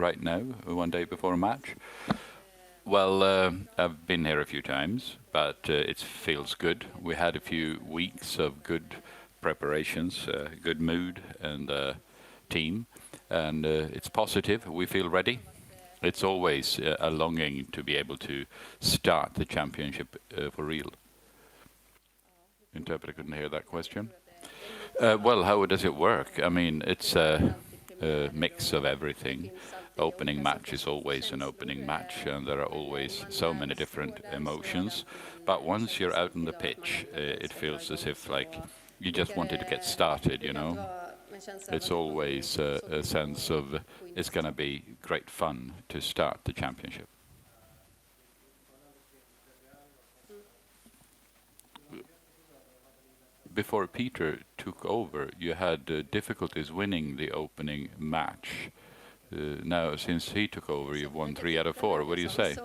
right now, one day before a match? Well, I've been here a few times, but it feels good. We had a few weeks of good preparations, good mood and team, and it's positive. We feel ready. It's always a longing to be able to start the championship for real. Interpreter couldn't hear that question. Well, how does it work? I mean, it's a mix of everything. Opening match is always an opening match, and there are always so many different emotions. But once you're out on the pitch, it feels as if like you just wanted to get started, you know. It's always a sense of it's going to be great fun to start the championship. Before Peter took over, you had difficulties winning the opening match. Now, since he took over, you've won 3 out of 4. What do you say?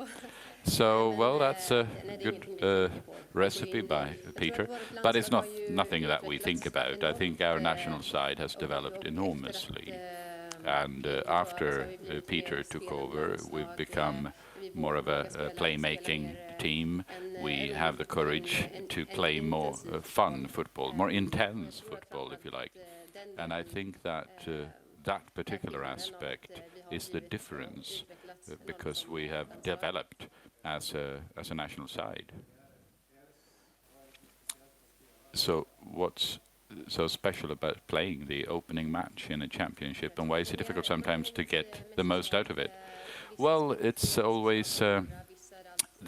So, well, that's a good recipe by Peter, but it's nothing that we think about. I think our national side has developed enormously, and after Peter took over, we've become more of a playmaking team. We have the courage to play more fun football, more intense football, if you like. And I think that that particular aspect is the difference because we have developed as a national side. So what's so special about playing the opening match in a championship, and why is it difficult sometimes to get the most out of it? Well, it's always the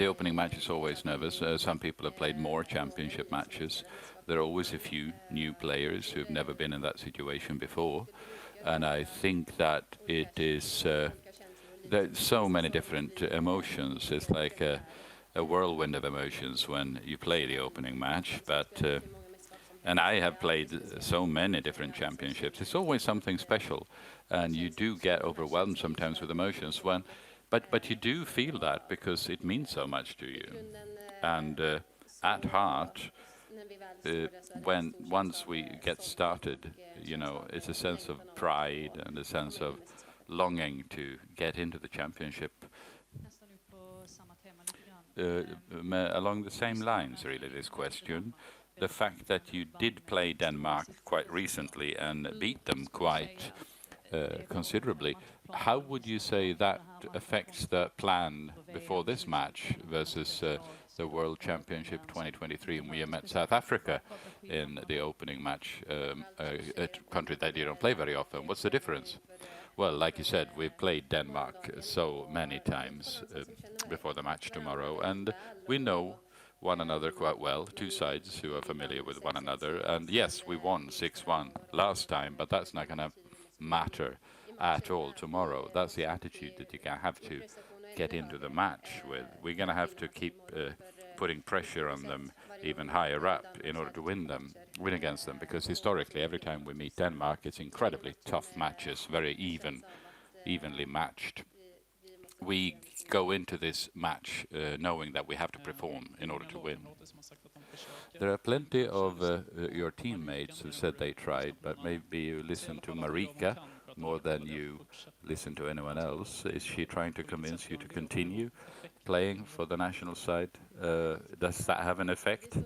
opening match is always nervous. Some people have played more championship matches. There are always a few new players who've never been in that situation before, and I think that it is there's so many different emotions. It's like a whirlwind of emotions when you play the opening match. But and I have played so many different championships. It's always something special, and you do get overwhelmed sometimes with emotions. But you do feel that because it means so much to you, and at heart. When once we get started, you know, it's a sense of pride and a sense of longing to get into the championship. Along the same lines, really, this question. The fact that you did play Denmark quite recently and beat them quite considerably, how would you say that affects the plan before this match versus the World Championship 2023, and we met South Africa in the opening match, a country that you don't play very often? What's the difference? Well, like you said, we've played Denmark so many times before the match tomorrow, and we know one another quite well, two sides who are familiar with one another. And yes, we won 6-1 last time, but that's not going to matter at all tomorrow. That's the attitude that you have to get into the match with. We're going to have to keep putting pressure on them even higher up in order to win against them, because historically every time we meet Denmark it's incredibly tough matches, very evenly matched. We go into this match knowing that we have to perform in order to win. There are plenty of your teammates who said they tried, but maybe you listen to Marika more than you listen to anyone else. Is she trying to convince you to continue playing for the national side? Does that have an effect?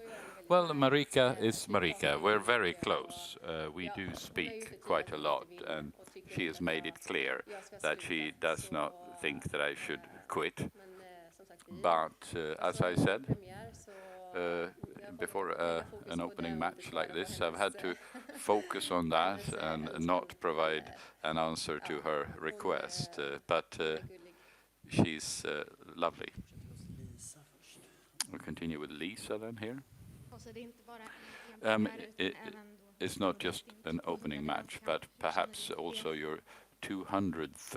Well, Marika is Marika. We're very close. We do speak quite a lot, and she has made it clear that she does not think that I should quit. But as I said, before an opening match like this, I've had to focus on that and not provide an answer to her request. But she's lovely. We'll continue with Lisa then here. It's not just an opening match, but perhaps also your 200th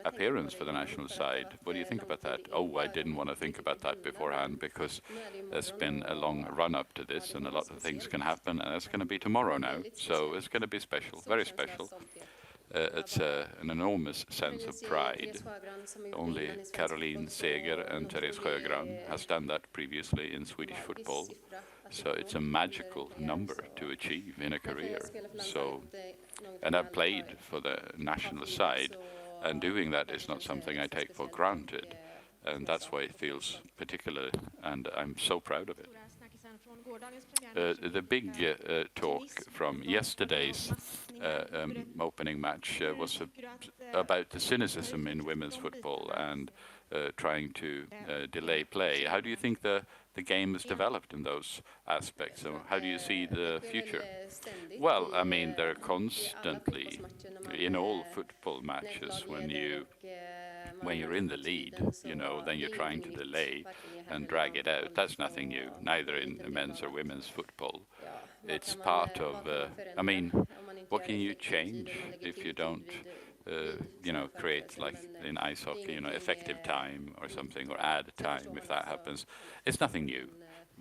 appearance for the national side. What do you think about that? Oh, I didn't want to think about that beforehand, because there's been a long run-up to this, and a lot of things can happen, and it's going to be tomorrow now. So it's going to be special, very special. It's an enormous sense of pride. Only Caroline Seger and Therese Sjögran has done that previously in Swedish football. So it's a magical number to achieve in a career. So, and I've played for the national side, and doing that is not something I take for granted. And that's why it feels particular, and I'm so proud of it. The big talk from yesterday's opening match was about the cynicism in women's football and trying to delay play. How do you think the game has developed in those aspects? So how do you see the future? Well, I mean, they're constantly in all football matches when you're in the lead, then you're trying to delay and drag it out. That's nothing new, neither in men's or women's football. It's part of, I mean, what can you change if you don't, create, like in ice hockey, effective time or something, or add time if that happens? It's nothing new.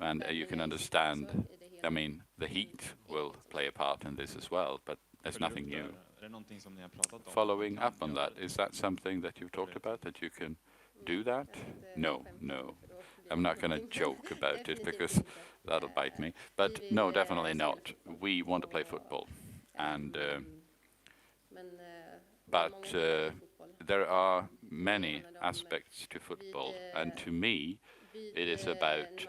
And you can understand, I mean, the heat will play a part in this as well, but there's nothing new. Following up on that, is that something that you've talked about, that you can do that? No. I'm not going to joke about it because that'll bite me. But no, definitely not. We want to play football. And but there are many aspects to football. And to me, it is about,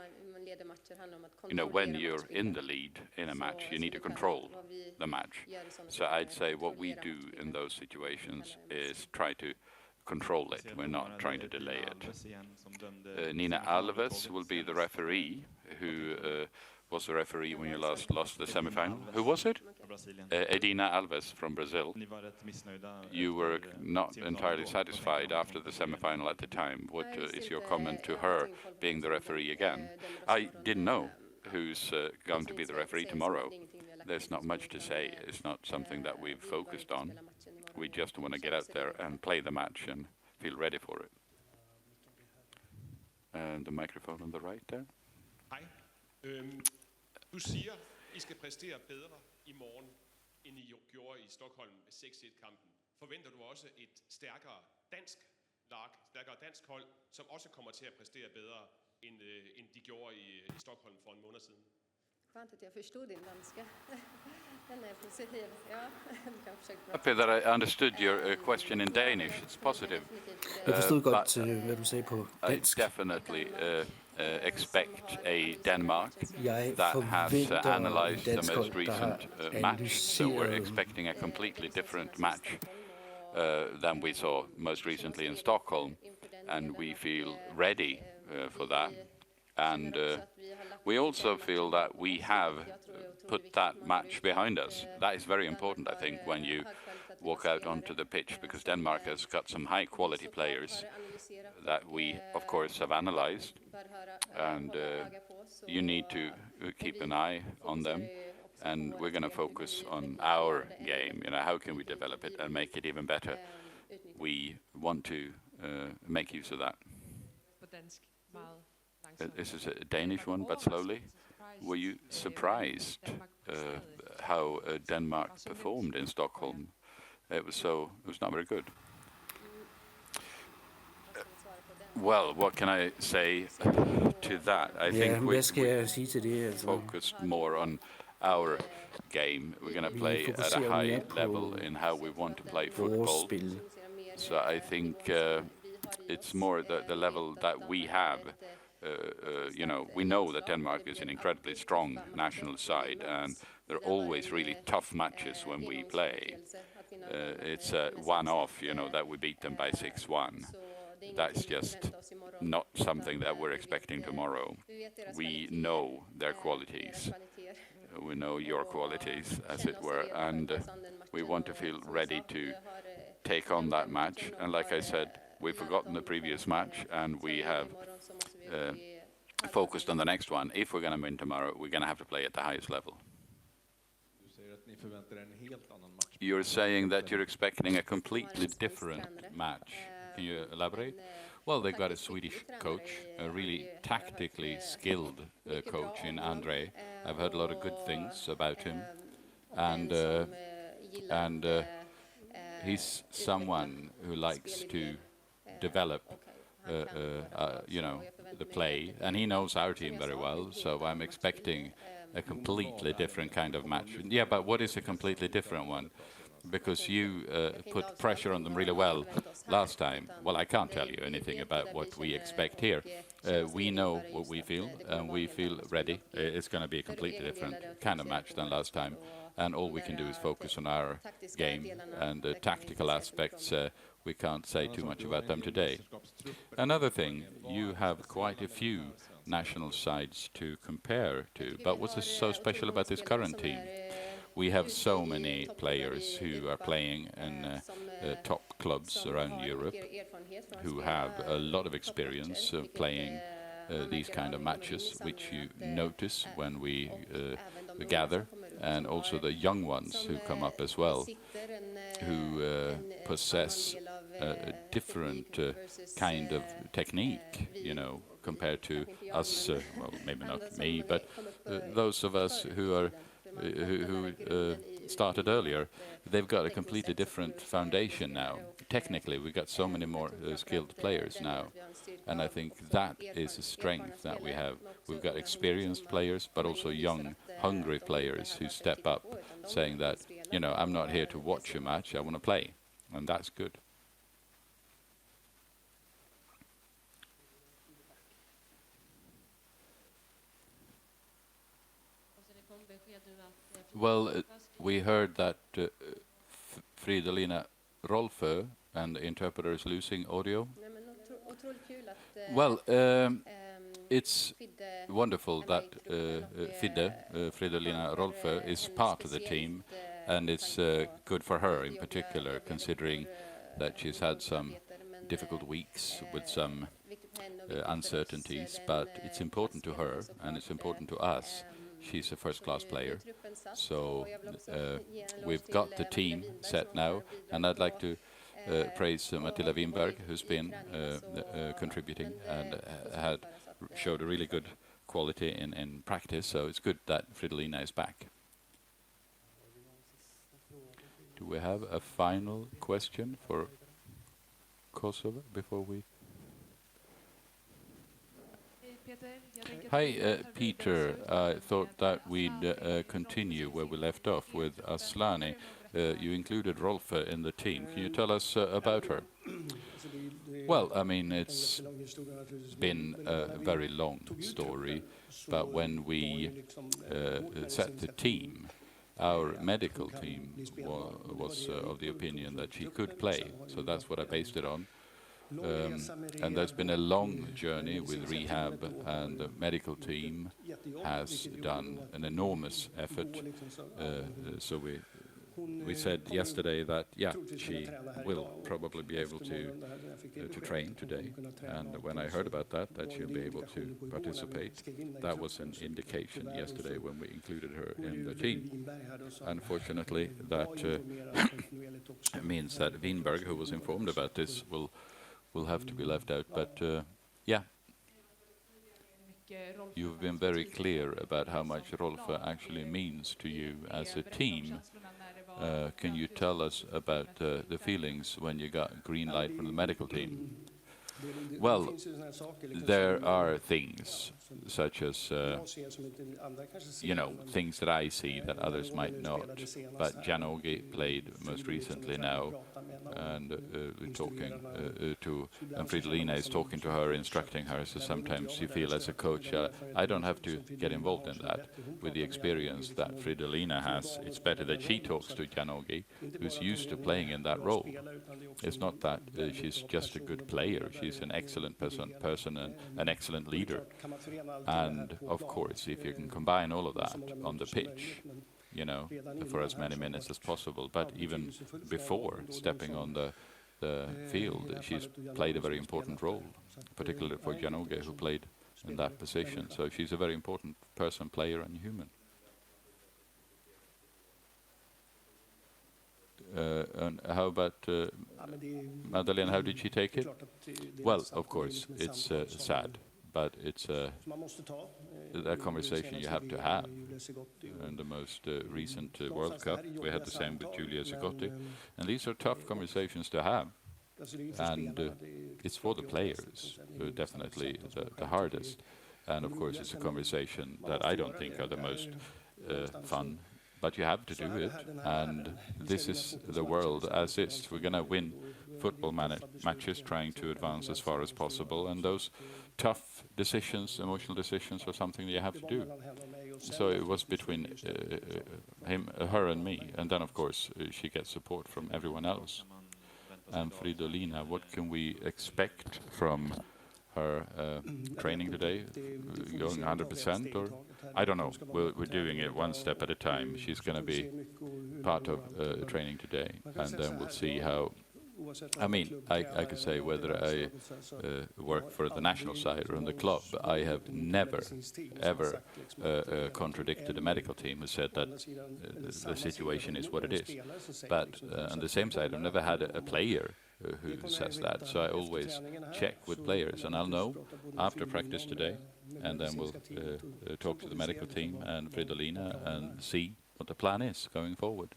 when you're in the lead in a match, you need to control the match. So I'd say what we do in those situations is try to control it. We're not trying to delay it. Nina Alves will be the referee, who was the referee when you last lost the semifinal. Who was it? Edina Alves from Brazil. You were not entirely satisfied after the semifinal at the time. What is your comment to her being the referee again? I didn't know who's going to be the referee tomorrow. There's not much to say. It's not something that we've focused on. We just want to get out there and play the match and feel ready for it. And the microphone on the right there. Hej. Du siger, I skal præstere bedre i morgen, end I gjorde i Stockholm med 6-1-kampen. Forventer du også et stærkere dansk hold, som også kommer til at præstere bedre, end de gjorde i Stockholm for en måned siden? Skönt att jag förstod din danska. Den är positiv. Ja, du kan försöka prata. Happy that I understood your question in Danish. It's positive. Jeg forstod godt, hvad du sagde på dansk. I definitely expect a Denmark Jeg that has forventer analyzed et the dansk most hold, der recent har match. So we're analyseret expecting a completely different match than we saw most recently in Stockholm. And we feel ready for that. And we also feel that we have put that match behind us. That is very important, I think, when you walk out onto the pitch, because Denmark has got some high-quality players that we, of course, have analyzed. And you need to keep an eye on them. And we're going to focus on our game. How can we develop it and make it even better? We want to make use of that. This is a Danish one, but slowly. Were you surprised how Denmark performed in Stockholm? It was not very good. Well, what can I say to that? I think we focused more on our game. We're going to play at a high level in how we want to play football. So I think it's more the level that we have. We know that Denmark is an incredibly strong national side, and there are always really tough matches when we play. It's a one-off, that we beat them by 6-1. That's just not something that we're expecting tomorrow. We know their qualities. We know your qualities, as it were, and we want to feel ready to take on that match. And like I said, we've forgotten the previous match, and we have focused on the next one. If we're going to win tomorrow, we're going to have to play at the highest level. You're saying that you're expecting a completely different match. Can you elaborate? Well, they've got a Swedish coach, a really tactically skilled coach in Andre. I've heard a lot of good things about him. And he's someone who likes to develop the play, and he knows our team very well, so I'm expecting a completely different kind of match. Yeah, but what is a completely different one? because you put pressure on them really well last time. Well, I can't tell you anything about what we expect here. We know what we feel, and we feel ready. It's going to be a completely different kind of match than last time, and all we can do is focus on our game and the tactical aspects. We can't say too much about them today. Another thing, you have quite a few national sides to compare to, but what's so special about this current team? We have so many players who are playing in top clubs around Europe, who have a lot of experience of playing these kind of matches, which you notice when we gather, and also the young ones who come up as well, who possess a different kind of technique, you know, compared to us. Well, maybe not me, but those of us who are who started earlier. They've got a completely different foundation now. Technically, we've got so many more skilled players now, and I think that is a strength that we have. We've got experienced players, but also young, hungry players who step up, saying that, you know, I'm not here to watch a match, I want to play, and that's good. Well, we heard that Fridolina Rolfö, and the interpreter is losing audio. Well, it's wonderful that Fridolina Rolfö, is part of the team, and it's good for her in particular, considering that she's had some difficult weeks with some uncertainties, but it's important to her and it's important to us. She's a first-class player, so we've got the team set now, and I'd like to praise Matilda Winberg, who's been contributing and showed a really good quality in practice, so it's good that Fridolina is back. Do we have a final question for Kosovo before we... Hi, Peter. I thought that we'd continue where we left off with Asllani. You included Rolfö in the team. Can you tell us about her? Well, I mean, it's been a very long story, but when we set the team, our medical team was of the opinion that she could play, so that's what I based it on. And there's been a long journey with rehab, and the medical team has done an enormous effort. So we said yesterday that, yeah, she will probably be able to train today. And when I heard about that she'll be able to participate, that was an indication yesterday when we included her in the team. Unfortunately, that means that Winberg, who was informed about this, will have to be left out, but yeah. You've been very clear about how much Rolfö actually means to you as a team. Can you tell us about the feelings when you got green light from the medical team? Well, there are things such as, you know, things that I see that others might not. But Janogy played most recently now, and and Fridolina is talking to her, instructing her. So sometimes you feel as a coach, I don't have to get involved in that. With the experience that Fridolina has, it's better that she talks to Janogy, who's used to playing in that role. It's not that she's just a good player. She's an excellent person and an excellent leader. And of course, if you can combine all of that on the pitch, you know, for as many minutes as possible, but even before stepping on the field, she's played a very important role, particularly for Janogy, who played in that position. So she's a very important person, player, and human. And how about Madeleine? How did she take it? Well, of course, it's sad, but it's a conversation you have to have. In the most recent World Cup, we had the same with Giulia Zigotti, and these are tough conversations to have. And it's for the players, definitely the hardest. And of course, it's a conversation that I don't think are the most fun. but you have to do it, and this is the world as is. We're going to win football matches trying to advance as far as possible, and those tough decisions, emotional decisions, are something that you have to do. So it was between her and me, and then of course she gets support from everyone else. And Fridolina, what can we expect from her training today? Going 100%, or I don't know. We're doing it one step at a time. She's going to be part of training today, and then we'll see how. I mean, I could say whether I work for the national side or in the club, I have never, ever contradicted a medical team who said that the situation is what it is. But on the same side, I've never had a player who says that. So I always check with players, and I'll know after practice today, and then we'll talk to the medical team and Fridolina and see what the plan is going forward.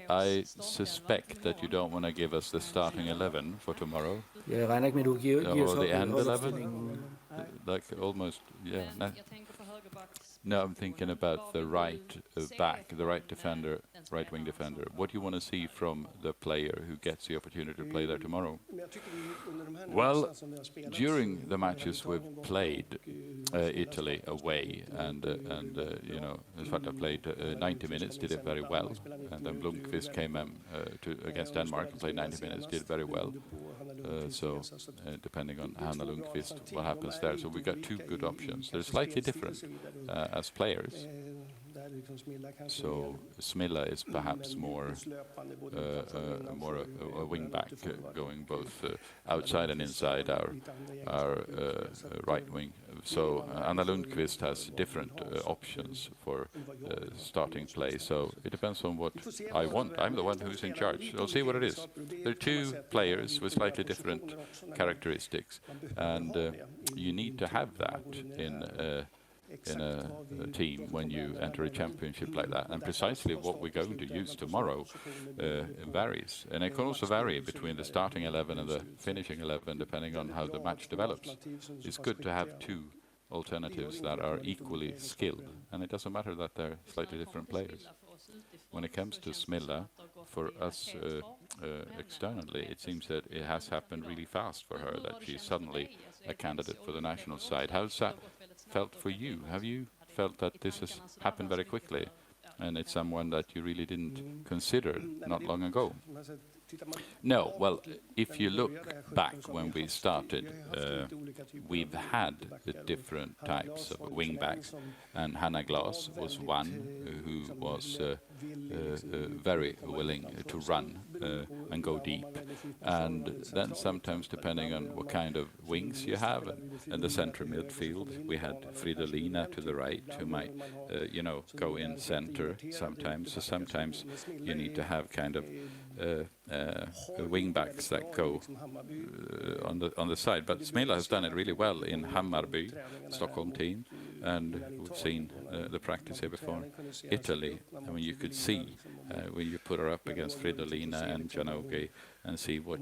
I suspect that you don't want to give us the starting 11 for tomorrow. Jeg regner ikke med, du giver os Or the end 11. opstillingen. Like almost, yeah. No, I'm thinking about the right back, the right defender, right wing defender. What do you want to see from the player who gets the opportunity to play there tomorrow? Well, during the matches we've played, Italy away, and you know, in fact, I played 90 minutes, did it very well, and then Blomqvist came against Denmark and played 90 minutes, did very well. So depending on Hanna Lundqvist, what happens there. So we got two good options. They're slightly different as players. So Smilla is perhaps more a wing back, going both outside and inside our right wing. So Anna Lundqvist has different options for starting play. So it depends on what I want. I'm the one who's in charge. I'll see what it is. There are two players with slightly different characteristics, and you need to have that in a team when you enter a championship like that. And precisely what we're going to use tomorrow varies. And it can also vary between the starting 11 and the finishing 11, depending on how the match develops. It's good to have two alternatives that are equally skilled. And it doesn't matter that they're slightly different players. When it comes to Smilla, for us externally, it seems that it has happened really fast for her, that she's suddenly a candidate for the national side. How's that felt for you? Have you felt that this has happened very quickly, and it's someone that you really didn't consider not long ago? No, well, if you look back when we started, we've had different types of wing backs, and Hanna Glas was one who was very willing to run and go deep. And then sometimes, depending on what kind of wings you have, and the centre midfield, we had Fridolina to the right, who might, go in centre sometimes. So sometimes you need to have kind of wing backs that go on the side. But Smilla has done it really well in Hammarby, Stockholm team, and we've seen the practice here before. Italy, I mean, you could see when you put her up against Fridolina and Janogy and see what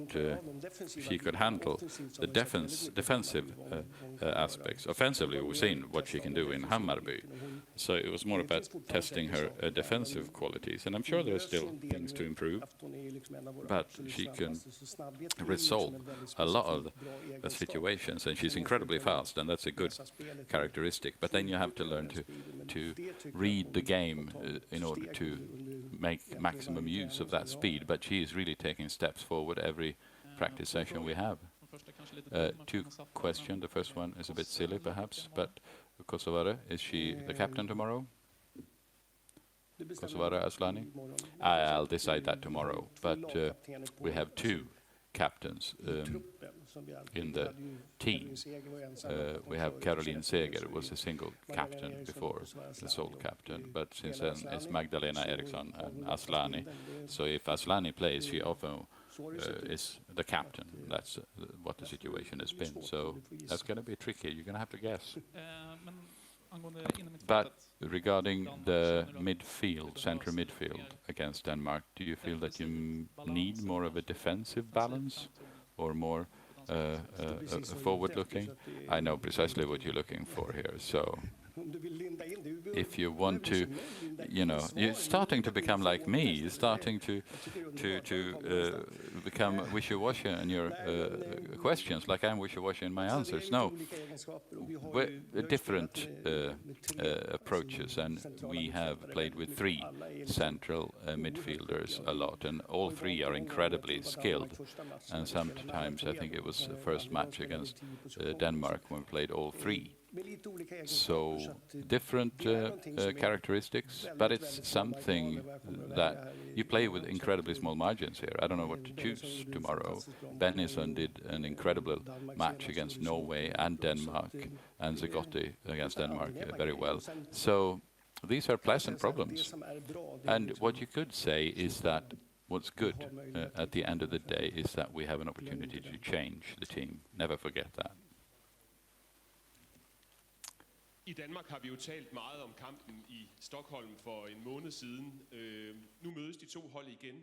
she could handle. The defensive aspects. Offensively, we've seen what she can do in Hammarby. So it was more about testing her defensive qualities. And I'm sure there are still things to improve, but she can resolve a lot of the situations, and she's incredibly fast, and that's a good characteristic. But then you have to learn to read the game in order to make maximum use of that speed. But she is really taking steps forward every practice session we have. Two questions. The first one is a bit silly, perhaps, but Kosovare, is she the captain tomorrow? Kosovare Asllani? I'll decide that tomorrow. But we have two captains in the team. We have Caroline Seger, who was a single captain before, the sole captain. But since then, it's Magdalena Eriksson and Asllani. So if Asllani plays, she often is the captain. That's what the situation has been. So that's going to be tricky. You're going to have to guess. But regarding the midfield, centre midfield against Denmark, do you feel that you need more of a defensive balance or more forward-looking. I know precisely what you're looking for here. So if you want to, you're starting to become like me. You're starting to become wishy-washy in your questions, like I'm wishy-washy in my answers. No, we're different approaches, and we have played with three central midfielders a lot, and all three are incredibly skilled. And sometimes I think it was the first match against Denmark when we played all three. So different characteristics, but it's something that you play with incredibly small margins here. I don't know what to choose tomorrow. Bennison did an incredible match against Norway and Denmark, and Zagotti against Denmark very well. So these are pleasant problems. And what you could say is that what's good at the end of the day is that we have an opportunity to change the team. Never forget that. I Danmark har vi jo talt meget om kampen i Stockholm for en måned siden. Nu mødes de to hold igen.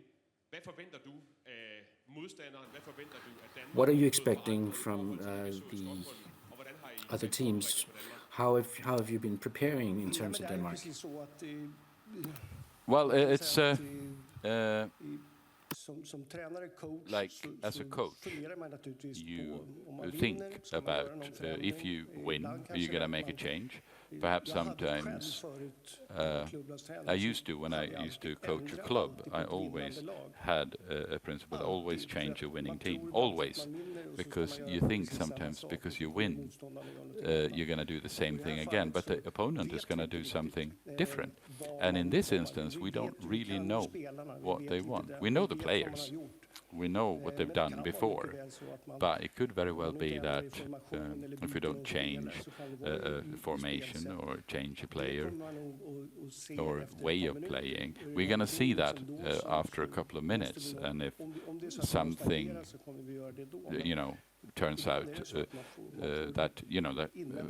Hvad forventer du af modstanderen? Hvad forventer du af Danmark? What are you expecting from the other teams? How have you been preparing in terms of Denmark? Well, it's like as a coach, you think about if you win, you're going to make a change. Perhaps sometimes I used to, when I used to coach a club, I always had a principle, always change a winning team, always, because you think sometimes because you win, you're going to do the same thing again, but the opponent is going to do something different. And in this instance, we don't really know what they want. We know the players. We know what they've done before, but it could very well be that if we don't change a formation or change a player or way of playing, we're going to see that after a couple of minutes. And if something, turns out that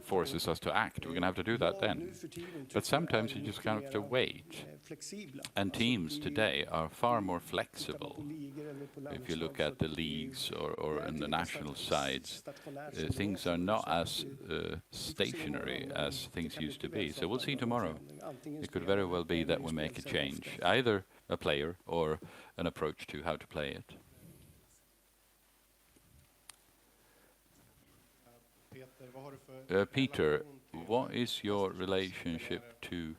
forces us to act, we're going to have to do that then. But sometimes you just kind of have to wait. And teams today are far more flexible. If you look at the leagues or in the national sides, things are not as stationary as things used to be. So we'll see tomorrow. It could very well be that we make a change, either a player or an approach to how to play it. Peter, what is your relationship to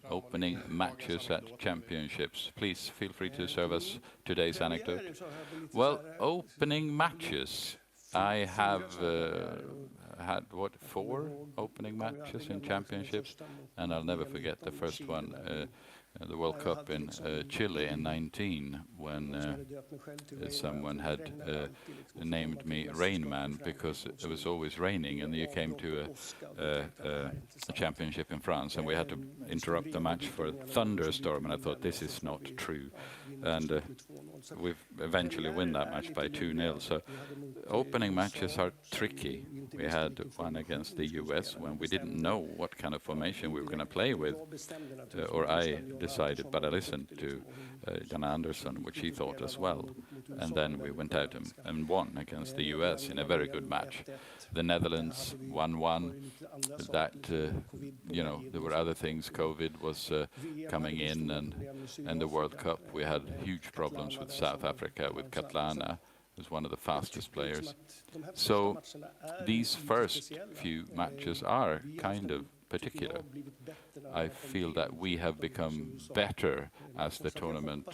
opening matches at championships? Please feel free to serve us today's anecdote. Well, opening matches, I have had, 4 opening matches in championships, and I'll never forget the first one, the World Cup in Chile in 19, when someone had named me Rain Man because it was always raining, and you came to a championship in France, and we had to interrupt the match for a thunderstorm, and I thought, this is not true. And we've eventually won that match by 2-0. So opening matches are tricky. We had one against the US when we didn't know what kind of formation we were going to play with, or I decided, but I listened to Jan Andersson, which he thought as well. And then we went out and won against the US in a very good match. The Netherlands 1-1. That, there were other things. COVID was coming in, and the World Cup. We had huge problems with South Africa, with Katlana, who's one of the fastest players. So these first few matches are kind of particular. I feel that we have become better as the tournament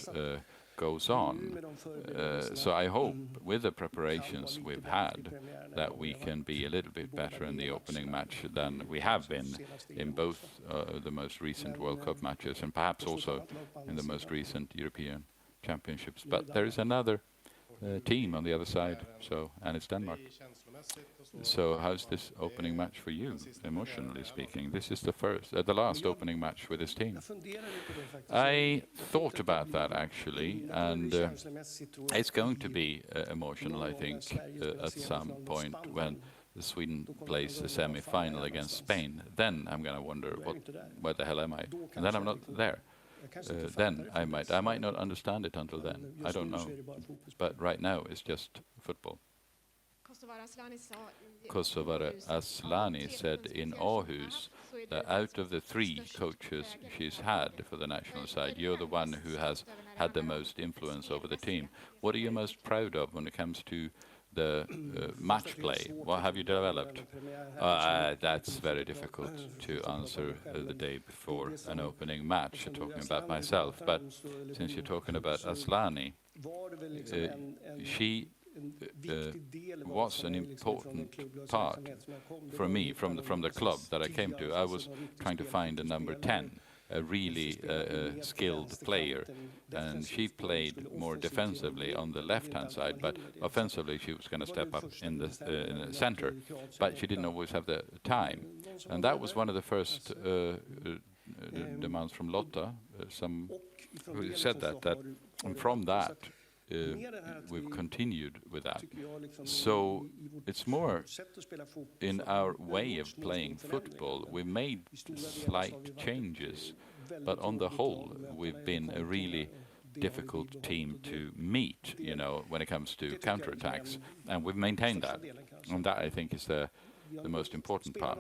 goes on. So I hope with the preparations we've had that we can be a little bit better in the opening match than we have been in both the most recent World Cup matches and perhaps also in the most recent European Championships. But there is another team on the other side, and it's Denmark. So how's this opening match for you, emotionally speaking? This is the last opening match with this team. I thought about that actually, and it's going to be emotional, I think, at some point when Sweden plays the semi-final against Spain. Then I'm going to wonder, where the hell am I? And then I'm not there. Then I might not understand it until then. I don't know. But right now it's just football. Kosovare Asllani said in Aarhus that out of the 3 coaches she's had for the national side, you're the one who has had the most influence over the team. What are you most proud of when it comes to the match play? What have you developed? That's very difficult to answer the day before an opening match. You're talking about myself, but since you're talking about Asllani, she was an important part for me from the club that I came to. I was trying to find a number 10, a really skilled player, and she played more defensively on the left-hand side, but offensively she was going to step up in the center, but she didn't always have the time, and that was one of the first demands from Lotta, some who said that and from that we've continued with that. So it's more in our way of playing football. We made slight changes, but on the whole, we've been a really difficult team to meet, when it comes to counterattacks, and we've maintained that. And that, I think, is the most important part.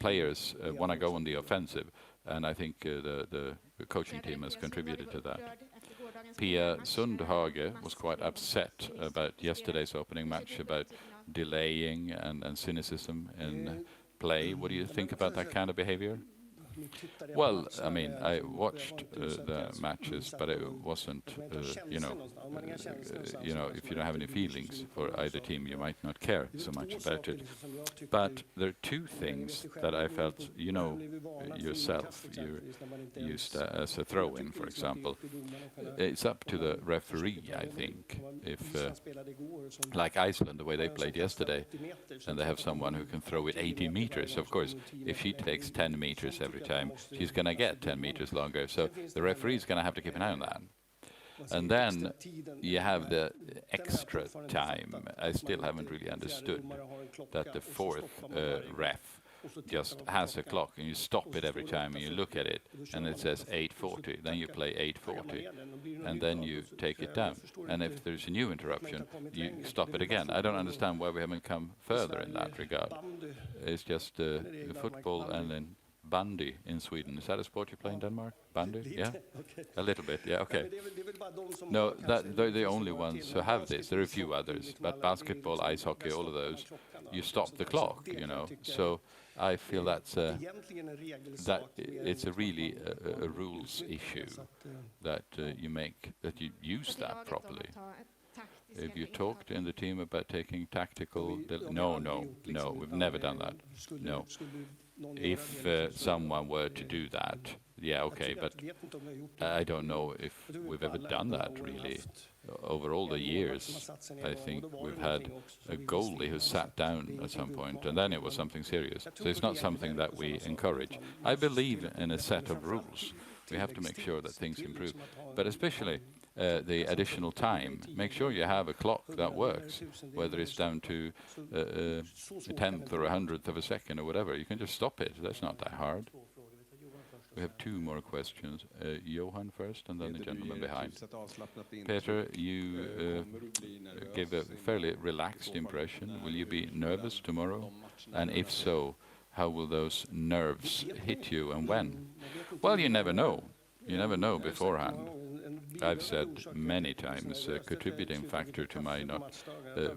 Players want to go on the offensive, and I think the coaching team has contributed to that. Pia Sundhage was quite upset about yesterday's opening match, about delaying and cynicism in play. What do you think about that kind of behavior? Well, I mean, I watched the matches, but it wasn't, if you don't have any feelings for either team, you might not care so much about it. But there are 2 things that I felt, yourself, you used as a throw-in, for example. It's up to the referee, I think. If, like Iceland, the way they played yesterday, and they have someone who can throw it 80 meters, of course, if she takes 10 meters every time, she's going to get 10 meters longer. So the referee's going to have to keep an eye on that. And then you have the extra time. I still haven't really understood that the 4th ref just has a clock, and you stop it every time, and you look at it, and it says 8:40. Then you play 8:40, and then you take it down. And if there's a new interruption, you stop it again. I don't understand why we haven't come further in that regard. It's just football and then bandy in Sweden. Is that a sport you play in Denmark? Bandy? Yeah? A little bit, yeah, okay. No, they're the only ones who have this. There are a few others, but basketball, ice hockey, all of those, you stop the clock, So I feel that it's a really a rules issue that you use that properly. If you talked in the team about taking tactical... No, we've never done that. No. If someone were to do that, yeah, okay, but I don't know if we've ever done that, really. Over all the years, I think we've had a goalie who sat down at some point, and then it was something serious. So it's not something that we encourage. I believe in a set of rules. We have to make sure that things improve, but especially the additional time. Make sure you have a clock that works, whether it's down to a 10th or 100th of a second or whatever. You can just stop it. That's not that hard. We have 2 more questions. Johan first, and then the gentleman behind. Peter, you gave a fairly relaxed impression. Will you be nervous tomorrow? And if so, how will those nerves hit you, and when? Well, you never know. You never know beforehand. I've said many times a contributing factor to my not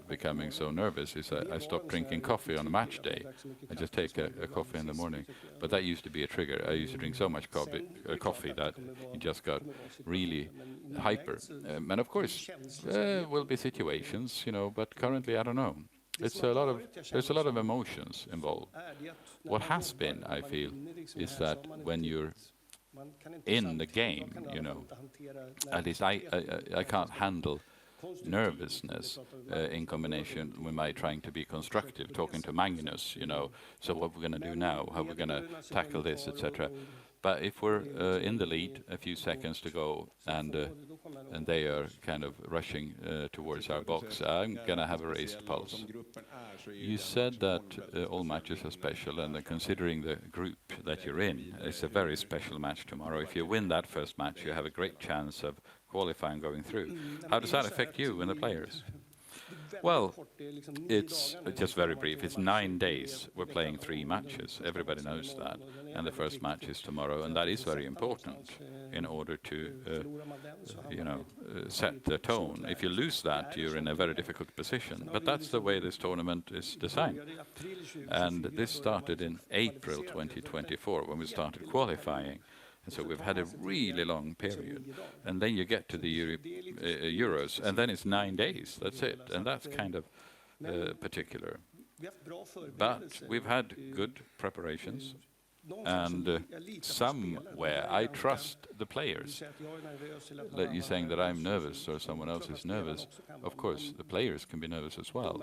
becoming so nervous is I stopped drinking coffee on a match day. I just take a coffee in the morning. But that used to be a trigger. I used to drink so much coffee that it just got really hyper. And of course, will be situations, but currently I don't know. There's a lot of emotions involved. What has been, I feel, is that when you're in the game, at least I can't handle nervousness in combination with my trying to be constructive, talking to Magnus, so what we're going to do now, how we're going to tackle this, etc. But if we're in the lead, a few seconds to go, and they are kind of rushing towards our box, I'm going to have a raised pulse. You said that all matches are special, and considering the group that you're in, it's a very special match tomorrow. If you win that first match, you have a great chance of qualifying, going through. How does that affect you and the players? Well, it's just very brief. It's 9 days. We're playing 3 matches. Everybody knows that. And the first match is tomorrow, and that is very important in order to, set the tone. If you lose that, you're in a very difficult position. But that's the way this tournament is designed. And this started in April 2024 when we started qualifying. And so we've had a really long period. And then you get to the Euros, and then it's 9 days. That's it. And that's kind of particular. But we've had good preparations. And somewhere I trust the players. That you're saying that I'm nervous or someone else is nervous. Of course, the players can be nervous as well.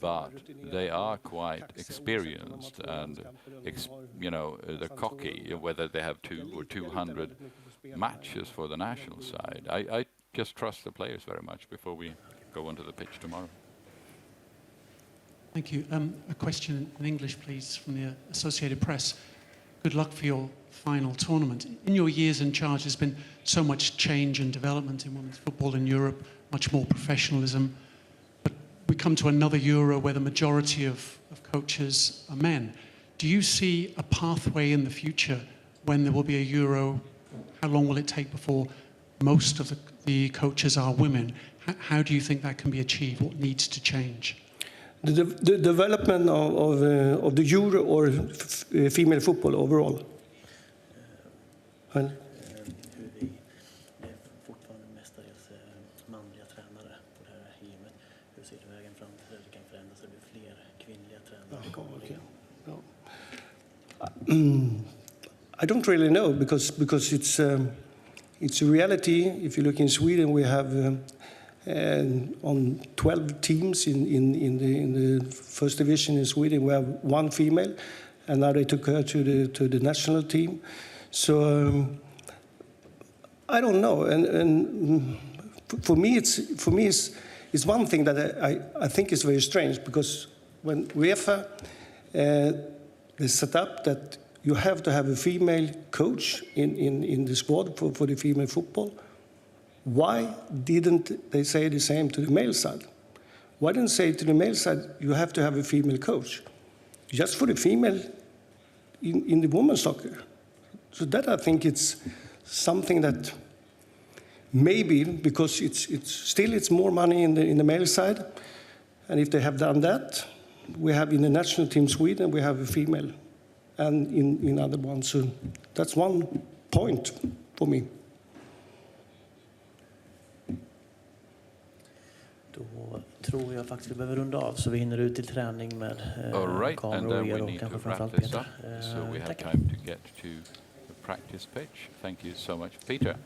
But they are quite experienced and, they're cocky, whether they have 2 or 200 matches for the national side. I just trust the players very much before we go onto the pitch tomorrow. Thank you. A question in English, please, from the Associated Press. Good luck for your final tournament. In your years in charge, there's been so much change and development in women's football in Europe, much more professionalism. But we come to another Euro where the majority of coaches are men. Do you see a pathway in the future when there will be a Euro? How long will it take before most of the coaches are women? How do you think that can be achieved? What needs to change? The development of the Euro or female football overall? Hur vi är fortfarande mestadels manliga tränare på det här EMet. Hur ser du vägen fram till det kan förändras? Det blir fler kvinnliga tränare? I don't really know because it's a reality. If you look in Sweden, we have on 12 teams in the first division in Sweden, we have 1 female, and now they took her to the national team. So I don't know, and for me it's one thing that I think is very strange, because when UEFA they set up that you have to have a female coach in the squad for the female football. Why didn't they say the same to the male side? Why didn't they say to the male side, you have to have a female coach? Just for the female in the women's soccer. So that I think it's something that maybe, because it's more money in the male side, and if they have done that, we have in the national team Sweden, we have a female, and in other ones. So that's one point for me. Då tror jag faktiskt vi behöver runda av så vi hinner ut till träning med kameror och er och kanske framförallt Peter. So we have time to get to the practice pitch. Thank you so much, Peter.